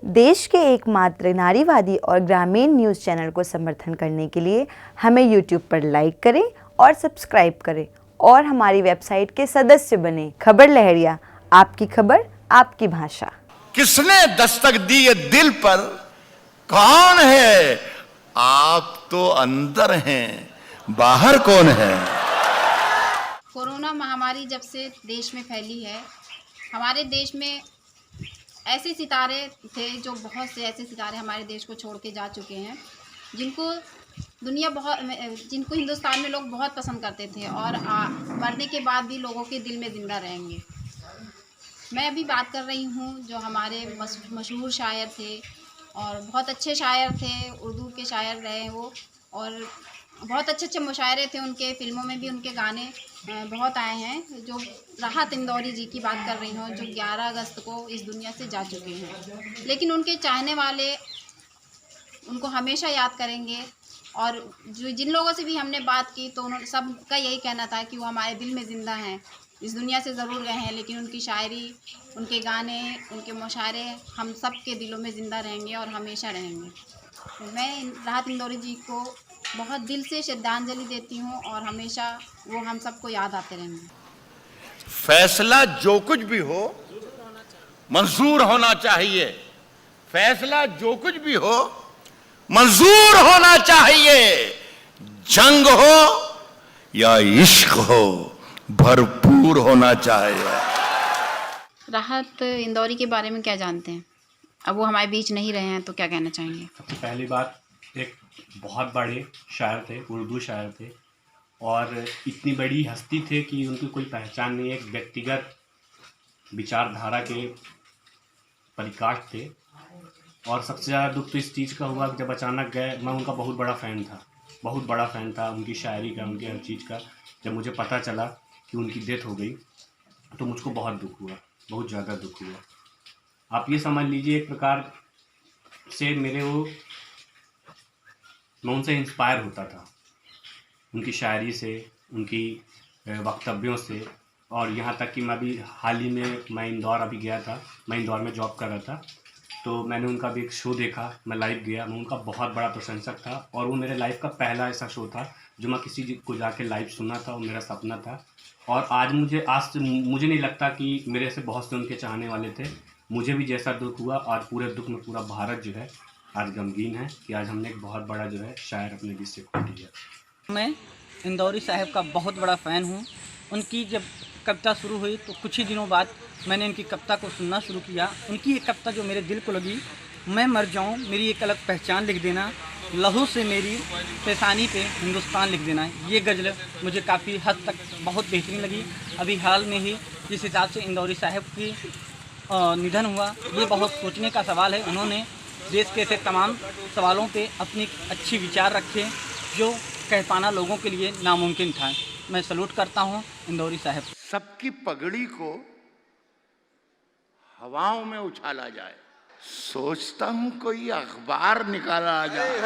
देश के एकमात्र नारीवादी और ग्रामीण न्यूज़ चैनल को समर्थन करने के लिए हमें यूट्यूब पर लाइक करें और सब्सक्राइब करें और हमारी वेबसाइट के सदस्य बने। खबर लहरिया, आपकी खबर, आपकी भाषा। किसने दस्तक दी ये दिल पर? कौन है? आप तो अंदर हैं, बाहर कौन है? कोरोना महामारी जब से देश में फैली है, हमारे देश में ऐसे सितारे थे, जो बहुत से ऐसे सितारे हमारे देश को छोड़ के जा चुके हैं, जिनको जिनको हिंदुस्तान में लोग बहुत पसंद करते थे और मरने के बाद भी लोगों के दिल में ज़िंदा रहेंगे। मैं अभी बात कर रही हूँ जो हमारे मशहूर शायर थे और बहुत अच्छे शायर थे, उर्दू के शायर रहे वो, और बहुत अच्छे अच्छे मुशायरे थे उनके। फिल्मों में भी उनके गाने बहुत आए हैं। जो राहत इंदौरी जी की बात कर रही हूँ, जो 11 अगस्त को इस दुनिया से जा चुके हैं, लेकिन उनके चाहने वाले उनको हमेशा याद करेंगे। और जो जिन लोगों से भी हमने बात की तो उन्होंने सबका यही कहना था कि वो हमारे दिल में ज़िंदा हैं, इस दुनिया से ज़रूर गए हैं, लेकिन उनकी शायरी, उनके गाने, उनके मुशायरे हम सब के दिलों में ज़िंदा रहेंगे और हमेशा रहेंगे। मैं राहत इंदौरी जी को बहुत दिल से श्रद्धांजलि देती हूँ और हमेशा वो हम सबको याद आते रहेंगे। फैसला जो कुछ भी हो मंजूर होना चाहिए। फैसला जो कुछ भी हो मंजूर होना चाहिए। जंग हो या इश्क हो, भरपूर होना चाहिए। राहत इंदौरी के बारे में क्या जानते हैं? अब वो हमारे बीच नहीं रहे हैं तो क्या कहना चाहेंगे? सबसे पहली बात, एक बहुत बड़े शायर थे, उर्दू शायर थे, और इतनी बड़ी हस्ती थे कि उनकी कोई पहचान नहीं। एक व्यक्तिगत विचारधारा के परिकाष्ठ थे। और सबसे ज़्यादा दुख तो इस चीज़ का हुआ कि जब अचानक गए। मैं उनका बहुत बड़ा फ़ैन था, बहुत बड़ा फ़ैन था उनकी शायरी का, उनकी हर चीज़ का। जब मुझे पता चला कि उनकी डेथ हो गई तो मुझको बहुत दुख हुआ, बहुत ज़्यादा दुख हुआ। आप ये समझ लीजिए, एक प्रकार से मैं उनसे इंस्पायर होता था, उनकी शायरी से, उनकी वक्तव्यों से। और यहाँ तक कि मैं अभी हाल ही में मैं इंदौर अभी गया था, मैं इंदौर में जॉब कर रहा था, तो मैंने उनका भी एक शो देखा। मैं लाइव गया, मैं उनका बहुत बड़ा प्रशंसक था और वो मेरे लाइफ का पहला ऐसा शो था जो मैं किसी को जाके लाइव सुना था, और मेरा सपना था। और आज मुझे नहीं लगता कि मेरे से बहुत से उनके चाहने वाले थे। मुझे भी जैसा दुख हुआ, और पूरे दुख में पूरा भारत जो है आज गमगीन है कि आज हमने एक बहुत बड़ा जो है शायर अपने बीच से खो दिया। मैं इंदौरी साहब का बहुत बड़ा फ़ैन हूँ। उनकी जब कविता शुरू हुई तो कुछ ही दिनों बाद मैंने इनकी कविता को सुनना शुरू किया। उनकी एक कविता जो मेरे दिल को लगी, मैं मर जाऊँ मेरी एक अलग पहचान लिख देना, लहू से मेरी पेशानी पे हिंदुस्तान लिख देना। ये गज़ल मुझे काफ़ी हद तक बहुत बेहतरीन लगी। अभी हाल में ही जिस हिसाब से इंदौरी साहब की निधन हुआ, ये बहुत सोचने का सवाल है। उन्होंने देश के ऐसे तमाम सवालों पे अपनी अच्छी विचार रखे जो कह पाना लोगों के लिए नामुमकिन था। मैं सलूट करता हूँ इंदौरी साहब। सबकी पगड़ी को हवाओं में उछाला जाए, सोचता हूं कोई अखबार निकाला जाए।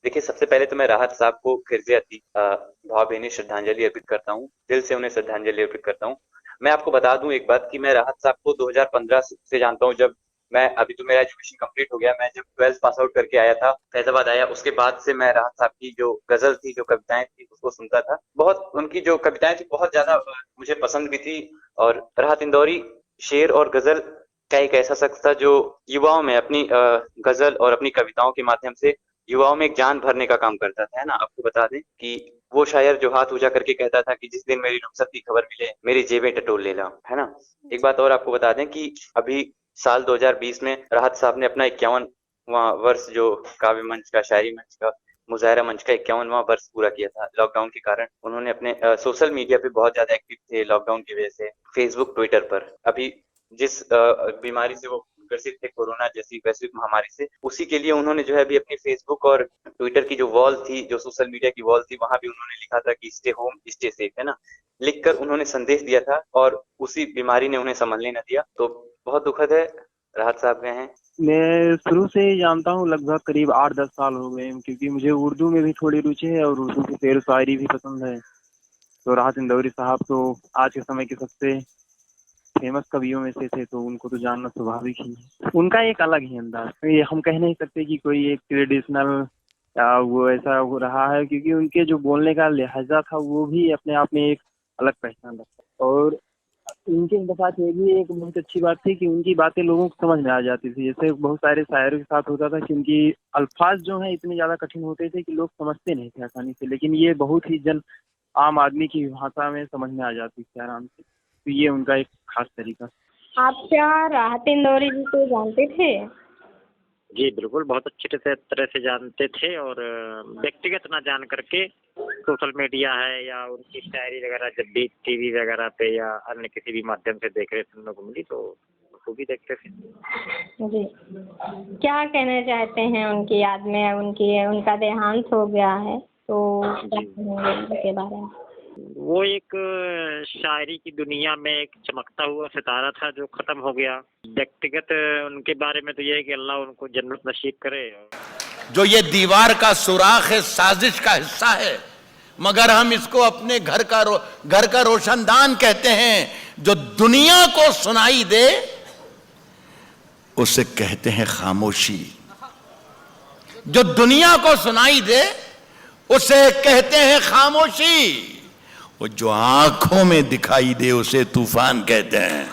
देखिए, सबसे पहले तो मैं राहत साहब को फिर से अति भावभीनी श्रद्धांजलि अर्पित करता हूँ। दिल से उन्हें श्रद्धांजलि अर्पित करता हूँ। मैं आपको बता दूं एक बात कि मैं राहत साहब को 2015 से जानता हूँ। जब मैं अभी तो मेरा एजुकेशन कंप्लीट हो गया, मैं जब 12th पास आउट करके आया था, फैजाबाद आया, उसके बाद से मैं राहत साहब की जो गजल थी, जो कविताएं थी, उसको सुनता था। बहुत उनकी जो कविताएं थी बहुत ज्यादा मुझे पसंद भी थी। और राहत इंदौरी शेर और गजल का एक ऐसा शख्स था जो युवाओं में अपनी गजल और अपनी कविताओं के माध्यम से युवाओं में एक जान भरने का काम करता था, है ना। आपको बता दें कि वो शायर जो हाथ ऊंचा करके कहता था कि जिस दिन मेरी रुखसत की खबर मिले, मेरी जेबें टटोल ले लाओ, है ना। एक बात और आपको बता दें कि अभी साल 2020 में राहत साहब ने अपना 51वां वर्ष, जो काव्य मंच का, शायरी मंच का, मुजाहिरा मंच का 51वां वर्ष पूरा किया था। लॉकडाउन के कारण उन्होंने अपने सोशल मीडिया पे बहुत ज्यादा एक्टिव थे लॉकडाउन की वजह से, फेसबुक, ट्विटर पर। अभी जिस बीमारी से वो ग्रसित थे, कोरोना जैसी वैश्विक महामारी से, उसी के लिए उन्होंने जो है अभी अपनी फेसबुक और ट्विटर की जो वॉल थी, जो सोशल मीडिया की वॉल थी, वहां भी उन्होंने लिखा था कि स्टे होम स्टे सेफ, है ना। लिखकर उन्होंने संदेश दिया था और उसी बीमारी ने उन्हें संभलने न दिया। तो बहुत दुखद है, राहत साहब गए हैं। मैं शुरू से ही जानता हूँ, लगभग करीब 8-10 साल हो गए, क्योंकि मुझे उर्दू में भी थोड़ी रुचि है और उर्दू की शेर शायरी भी पसंद है। तो राहत इंदौरी साहब तो आज के समय के सबसे फेमस कवियों में से थे, तो उनको तो जानना स्वाभाविक ही है। उनका एक अलग ही अंदाज, ये हम कह नहीं सकते कि कोई एक ट्रेडिशनल वो ऐसा वो रहा है, क्योंकि उनके जो बोलने का लहजा था वो भी अपने आप में एक अलग पहचान रखता है। और उनके साथ ये भी एक बहुत अच्छी बात थी कि उनकी बातें लोगों को समझ में आ जाती थी। जैसे बहुत सारे शायरों के साथ होता था कि उनकी अल्फाज जो हैं इतने ज़्यादा कठिन होते थे कि लोग समझते नहीं थे आसानी से, लेकिन ये बहुत ही आम आदमी की भाषा में समझ में आ जाती थी आराम से। तो ये उनका एक खास तरीका। आप क्या राहत इंदौरी जी को जानते थे? जी बिल्कुल, बहुत अच्छे तरह से जानते थे, और व्यक्तिगत ना जान करके सोशल मीडिया है या उनकी शायरी वगैरह जब भी टीवी वगैरह पे या अन्य किसी भी माध्यम से देख रहे सुनने को मिली, तो वो भी देखते थे। जी, क्या कहना चाहते हैं उनकी याद में? उनका देहांत हो गया है, तो क्या कहेंगे उनके बारे में? वो एक शायरी की दुनिया में एक चमकता हुआ सितारा था जो खत्म हो गया। व्यक्तिगत उनके बारे में तो ये है कि अल्लाह उनको जन्नत नसीब करे। जो ये दीवार का सुराख है, साजिश का हिस्सा है, मगर हम इसको अपने घर का रोशनदान कहते हैं। जो दुनिया को सुनाई दे उसे कहते हैं खामोशी। जो दुनिया को सुनाई दे उसे कहते हैं खामोशी। वो जो आंखों में दिखाई दे उसे तूफान कहते हैं।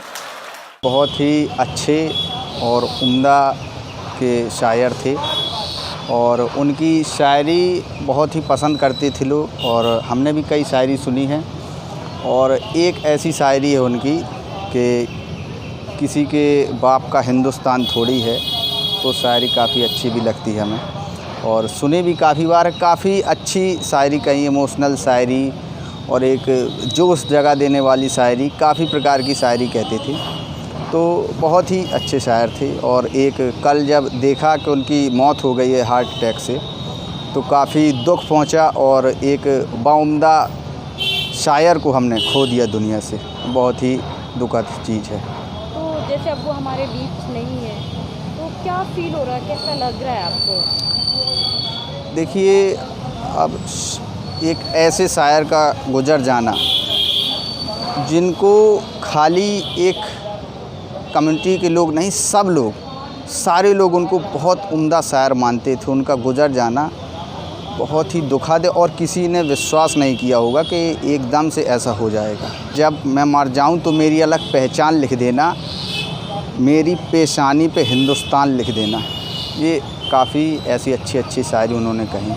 बहुत ही अच्छे और उम्दा के शायर थे, और उनकी शायरी बहुत ही पसंद करते थे लोग, और हमने भी कई शायरी सुनी है। और एक ऐसी शायरी है उनकी कि किसी के बाप का हिंदुस्तान थोड़ी है, तो शायरी काफ़ी अच्छी भी लगती है हमें, और सुने भी काफ़ी बार। काफ़ी अच्छी शायरी, कहीं इमोशनल शायरी और एक जोश जगा देने वाली शायरी, काफ़ी प्रकार की शायरी कहते थे। तो बहुत ही अच्छे शायर थे। और एक कल जब देखा कि उनकी मौत हो गई है हार्ट अटैक से, तो काफ़ी दुख पहुंचा, और एक बाउम्दा शायर को हमने खो दिया दुनिया से। बहुत ही दुखद चीज़ है। तो जैसे अब वो हमारे बीच नहीं है, तो क्या फील हो रहा है, कैसा लग रहा है आपको? देखिए, अब एक ऐसे शायर का गुजर जाना जिनको खाली एक कम्युनिटी के लोग नहीं, सब लोग, सारे लोग उनको बहुत उम्दा शायर मानते थे, उनका गुजर जाना बहुत ही दुखद है। और किसी ने विश्वास नहीं किया होगा कि एकदम से ऐसा हो जाएगा। जब मैं मर जाऊं तो मेरी अलग पहचान लिख देना, मेरी पेशानी पे हिंदुस्तान लिख देना। ये काफ़ी ऐसी अच्छी अच्छी शायरी उन्होंने कही,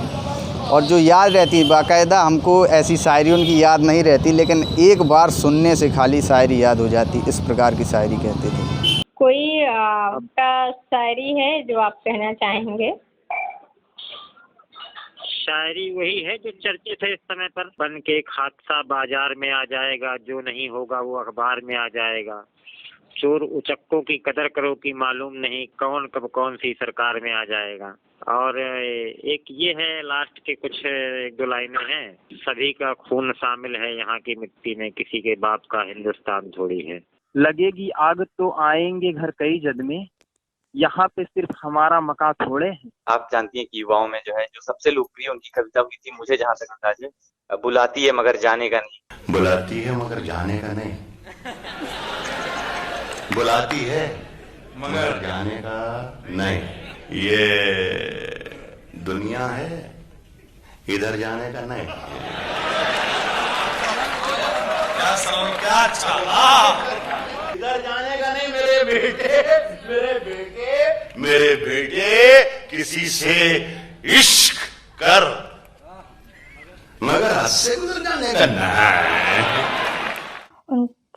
और जो याद रहती है। बाकायदा हमको ऐसी शायरी उनकी याद नहीं रहती, लेकिन एक बार सुनने से खाली शायरी याद हो जाती, इस प्रकार की शायरी कहते थे। कोई आपका शायरी है जो आप कहना चाहेंगे? शायरी वही है जो चर्चित है इस समय पर। बन के एक हादसा बाजार में आ जाएगा, जो नहीं होगा वो अखबार में आ जाएगा। चोर उचक्कों की कदर करो कि मालूम नहीं कौन कब कौन सी सरकार में आ जाएगा। और एक ये है लास्ट के कुछ एक दो लाइनें हैं। सभी का खून शामिल है यहाँ की मिट्टी में, किसी के बाप का हिंदुस्तान थोड़ी है। लगेगी आग तो आएंगे घर कई जद में, यहाँ पे सिर्फ हमारा मकान थोड़े हैं। आप जानती हैं कि युवाओं में जो है जो सबसे लोकप्रिय उनकी कविता हुई थी, मुझे जहाँ तक अंदाज है, बुलाती है मगर जाने का नहीं। बुलाती है मगर जाने का नहीं, बुलाती है मगर जाने का नहीं। ये दुनिया है, इधर जाने का नहीं। क्या अच्छा, इधर जाने का नहीं मेरे बेटे, किसी से इश्क कर मगर हद से गुजर जाने का नहीं।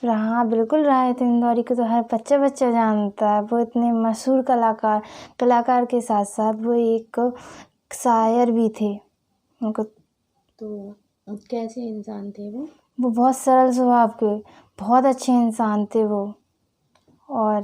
हाँ बिल्कुल, राहत इंदौरी को तो हर बच्चा जानता है। वो इतने मशहूर कलाकार के साथ साथ वो एक शायर भी थे। उनको तो कैसे इंसान थे वो? वो बहुत सरल स्वभाव के, बहुत अच्छे इंसान थे वो। और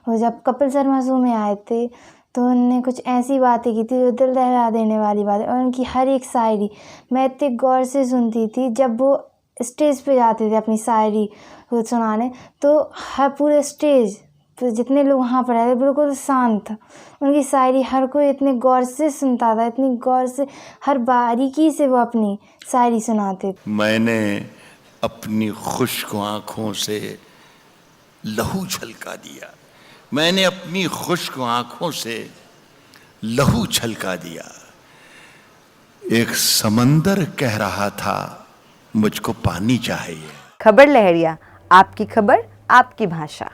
वो जब कपिल शर्मा शो में आए थे तो उन्होंने कुछ ऐसी बातें की थी जो दिल दहला देने वाली बातें। और उनकी हर एक शायरी मैं इतने गौर से सुनती थी। जब वो स्टेज पे जाते थे अपनी शायरी सुनाने, तो हर पूरे स्टेज तो जितने लोग वहाँ पर आए थे बिल्कुल शांत। उनकी शायरी हर कोई इतने गौर से सुनता था, इतनी गौर से, हर बारीकी से वो अपनी शायरी सुनाते थे। मैंने अपनी खुश्क आँखों से लहू छलका दिया। मैंने अपनी खुश्क आंखों से लहू छलका दिया। एक समंदर कह रहा था मुझको पानी चाहिए। खबर लहरिया, आपकी खबर, आपकी भाषा।